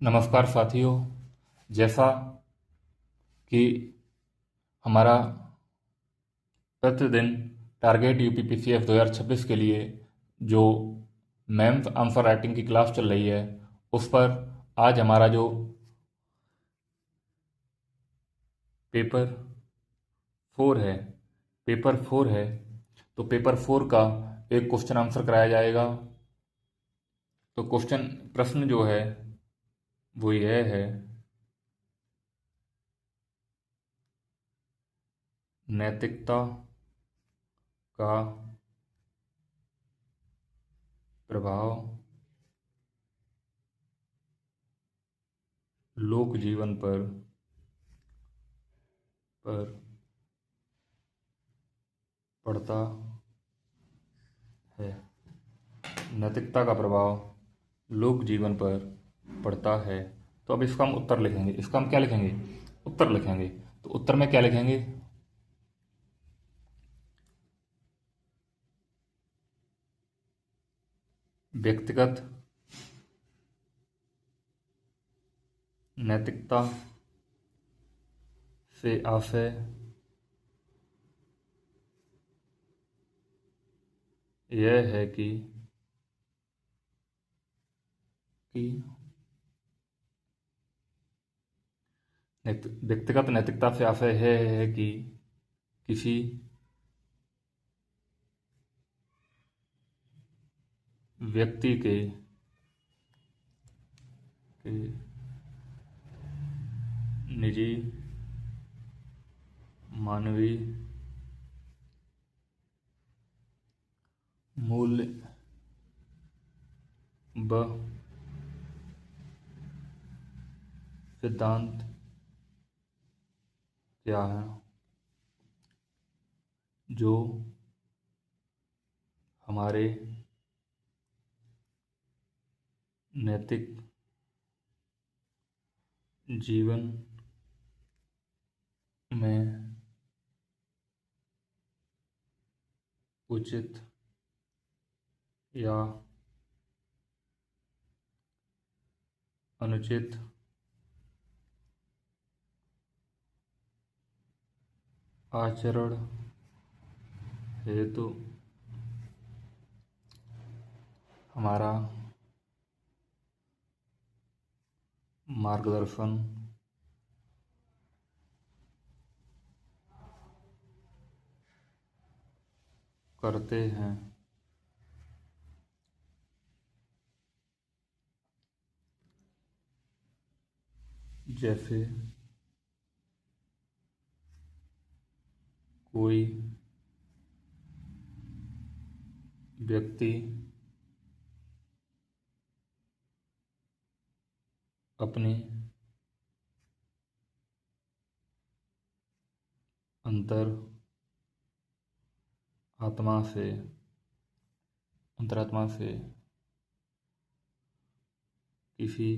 नमस्कार साथियों। जैसा कि हमारा प्रतिदिन टारगेट यूपीपीसीएस 2026 के लिए जो मेंस आंसर राइटिंग की क्लास चल रही है उस पर आज हमारा जो पेपर फोर है तो पेपर फोर का एक क्वेश्चन आंसर कराया जाएगा। तो प्रश्न जो है वो यह है, नैतिकता का प्रभाव लोक जीवन पर पड़ता है। नैतिकता का प्रभाव लोक जीवन पर पड़ता है। तो अब इसका हम उत्तर लिखेंगे। इसका हम क्या लिखेंगे? उत्तर लिखेंगे। तो उत्तर में क्या लिखेंगे? व्यक्तिगत नैतिकता से आशय यह है कि व्यक्तिगत नैतिकता से आशय है कि किसी व्यक्ति के निजी मानवीय मूल्य व सिद्धांत क्या है जो हमारे नैतिक जीवन में उचित या अनुचित आचरण हेतु हमारा मार्गदर्शन करते हैं। जैसे कोई व्यक्ति अपनी अंतरात्मा से किसी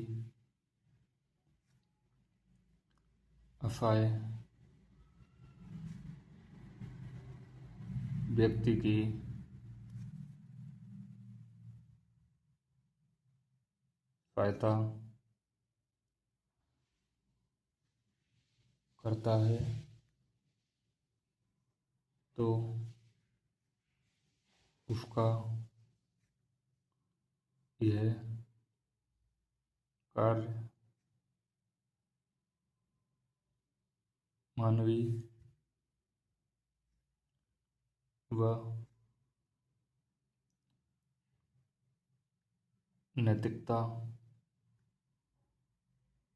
असहाय व्यक्ति की सहायता करता है तो उसका यह कार्य मानवीय व नैतिकता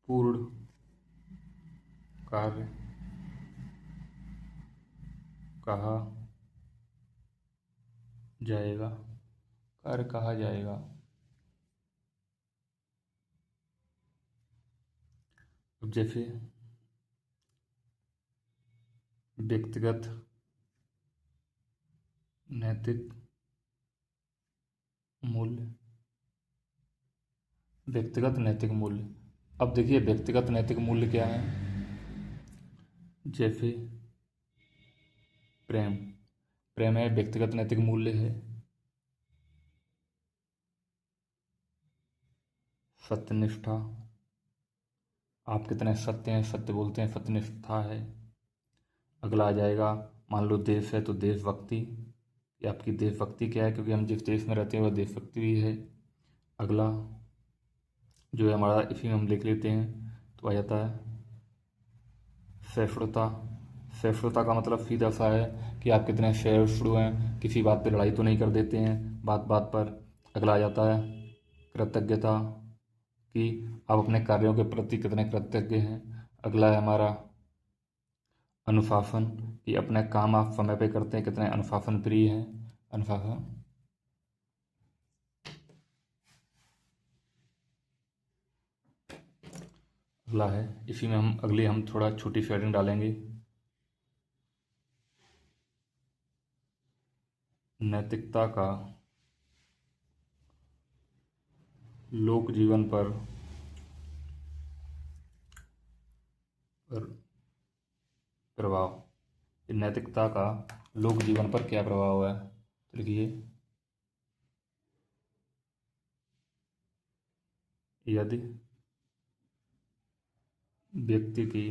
पूर्ण कार्य कहा जाएगा। अब जैसे व्यक्तिगत नैतिक मूल्य। अब देखिए व्यक्तिगत नैतिक मूल्य क्या है। जैसे प्रेम है, व्यक्तिगत नैतिक मूल्य है। सत्यनिष्ठा आप कितने सत्य हैं, सत्य बोलते हैं, सत्यनिष्ठा है। अगला आ जाएगा, मान लो देश है तो देशभक्ति, कि आपकी देशभक्ति क्या है, क्योंकि हम जिस देश में रहते हैं वह देशभक्ति भी है। अगला जो है हमारा, इसी में हम लिख लेते हैं, तो आ जाता है सहिष्णुता। सहिष्णुता का मतलब सीधा सा है कि आप कितने सहिष्णु हैं, किसी बात पे लड़ाई तो नहीं कर देते हैं बात बात पर। अगला आ जाता है कृतज्ञता, कि आप अपने कार्यों के प्रति कितने कृतज्ञ हैं। अगला है हमारा अनुशासन, कि अपने काम आप समय पे करते हैं, कितने अनुशासन प्रिय हैं। अनुशासन। अगला है, इसी में हम थोड़ा छोटी शेडिंग डालेंगे, नैतिकता का लोक जीवन पर प्रभाव। नैतिकता का लोक जीवन पर क्या प्रभाव है, तो लिखिए, यदि व्यक्ति की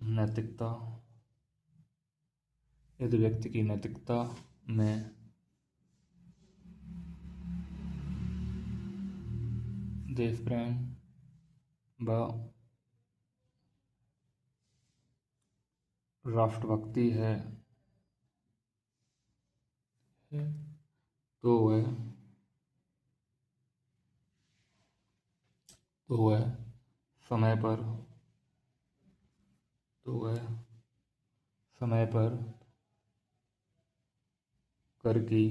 नैतिकता यदि व्यक्ति की नैतिकता में देश प्रेम व राष्ट्रभक्ति है तो वह तो वह समय पर तो वह समय पर कर की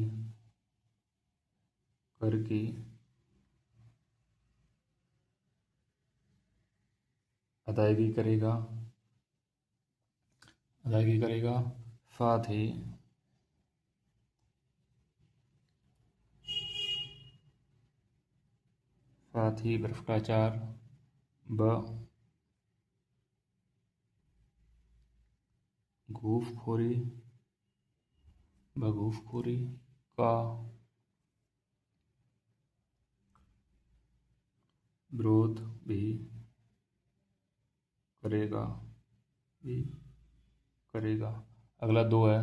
कर की अदायगी करेगा, साथ ही भ्रष्टाचार व घूसखोरी का विरोध भी करेगा भी करेगा। अगला दो है,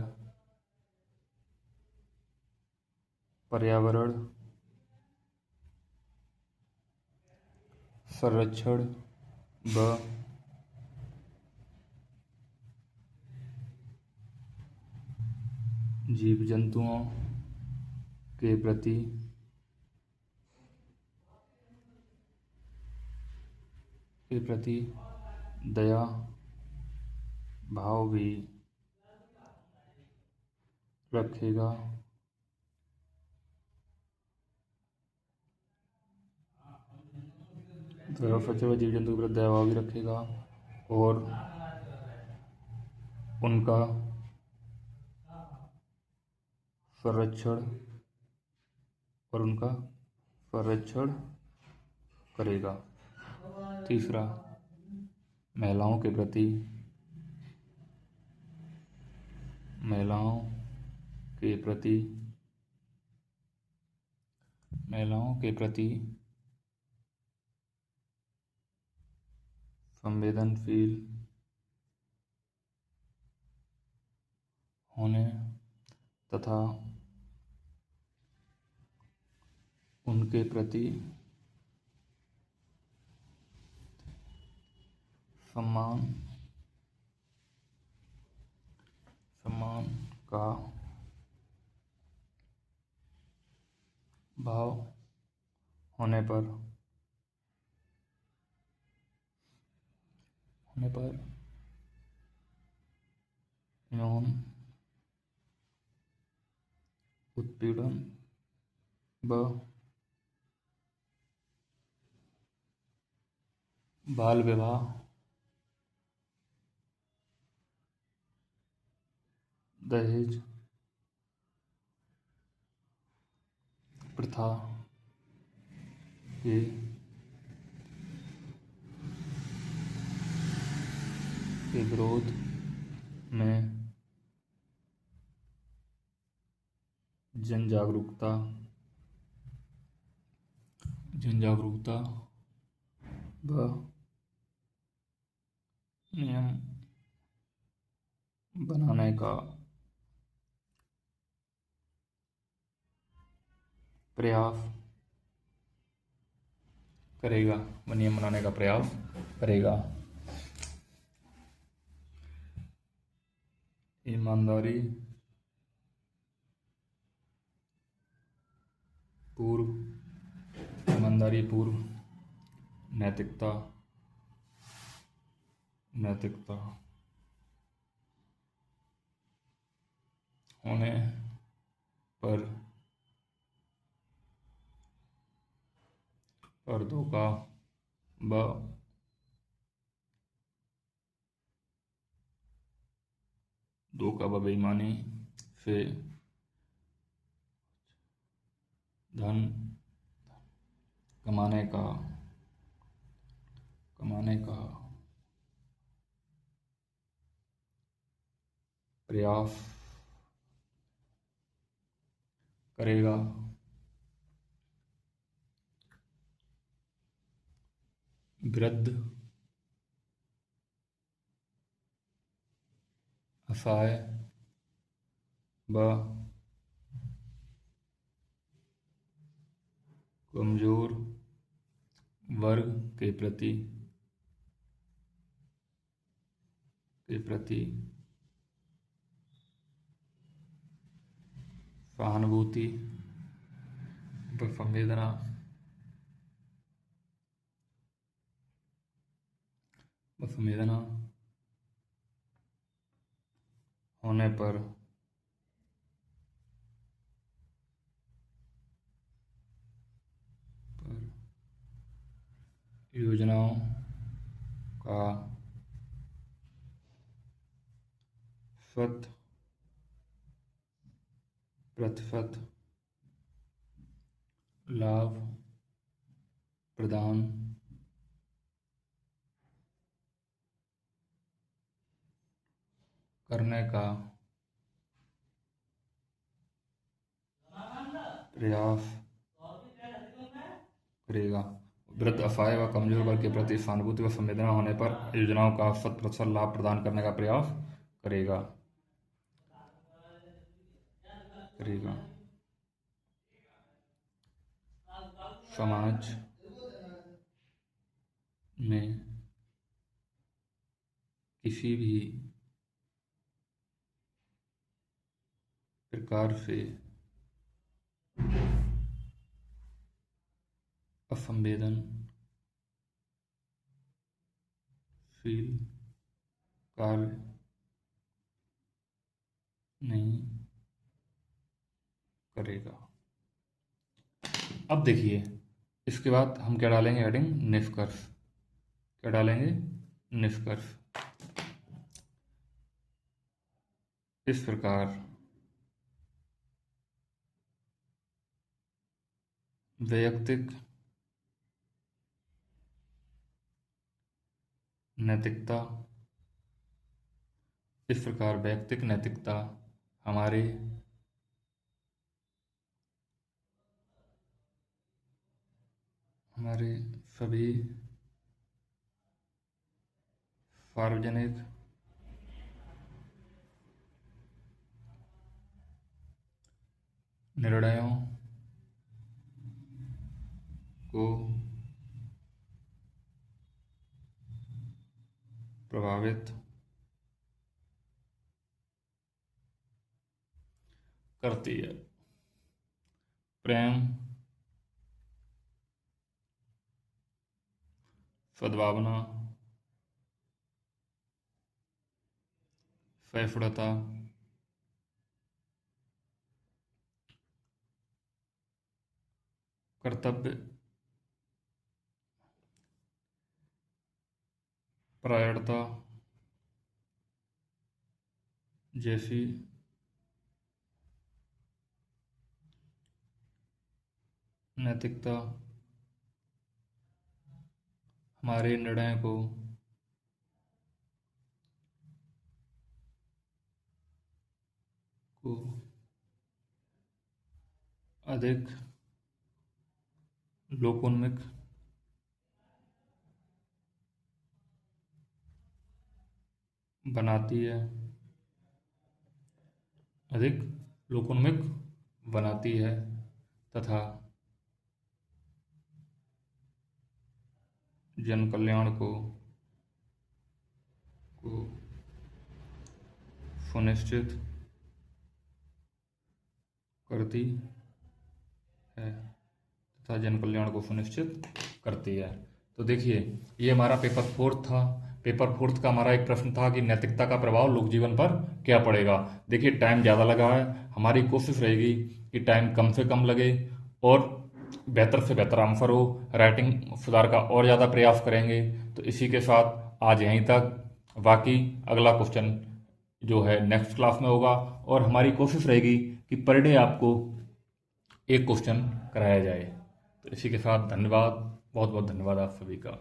पर्यावरण संरक्षण व जीव जंतुओं के प्रति दया भाव भी रखेगा। दया सच्चे व जीव जंतु के प्रति दया भाव भी रखेगा और उनका संरक्षण करेगा। तीसरा, महिलाओं के प्रति संवेदनशील होने तथा उनके प्रति सम्मान का भाव होने पर यौन उत्पीड़न व बाल विवाह, दहेज प्रथा के विरोध में जन जागरूकता व नियम बनाने का प्रयास करेगा, व नियम बनाने का प्रयास करेगा। ईमानदारी पूर्व नैतिकता होने पर धोखा व बेईमानी से धन कमाने का प्रयास करेगा। विरुद्ध असहाय व कमजोर वर्ग के प्रति सहानुभूति व संवेदना होने पर योजनाओं का शत प्रतिशत लाभ प्रदान करने का प्रयास करेगा। वृद्ध असहाय व कमजोर वर्ग के प्रति सहानुभूति व संवेदना होने पर योजनाओं का 100% लाभ प्रदान करने का प्रयास करेगा। समाज में किसी भी प्रकार से असंवेदनशील कार्य नहीं करेगा। अब देखिए, इसके बाद हम क्या डालेंगे? हेडिंग निष्कर्ष। क्या डालेंगे? निष्कर्ष। इस प्रकार वैयक्तिक नैतिकता हमारे सभी सार्वजनिक निर्णयों को प्रभावित करती है। प्रेम, सद्भावना, सहिष्णुता, कर्तव्य परायणता जैसी नैतिकता हमारे निर्णय को अधिक लोकोन्मुख बनाती है, अधिक लोकोन्मुख बनाती है तथा जन कल्याण को सुनिश्चित करती है तथा जन कल्याण को सुनिश्चित करती है। तो देखिए, ये हमारा पेपर फोर्थ था। पेपर फोर्थ का हमारा एक प्रश्न था कि नैतिकता का प्रभाव लोक जीवन पर क्या पड़ेगा। देखिए, टाइम ज़्यादा लगा है, हमारी कोशिश रहेगी कि टाइम कम से कम लगे और बेहतर से बेहतर आंसर हो। राइटिंग सुधार का और ज़्यादा प्रयास करेंगे। तो इसी के साथ आज यहीं तक। बाकी अगला क्वेश्चन जो है नेक्स्ट क्लास में होगा और हमारी कोशिश रहेगी कि पर डे आपको एक क्वेश्चन कराया जाए। तो इसी के साथ धन्यवाद, बहुत बहुत धन्यवाद आप सभी का।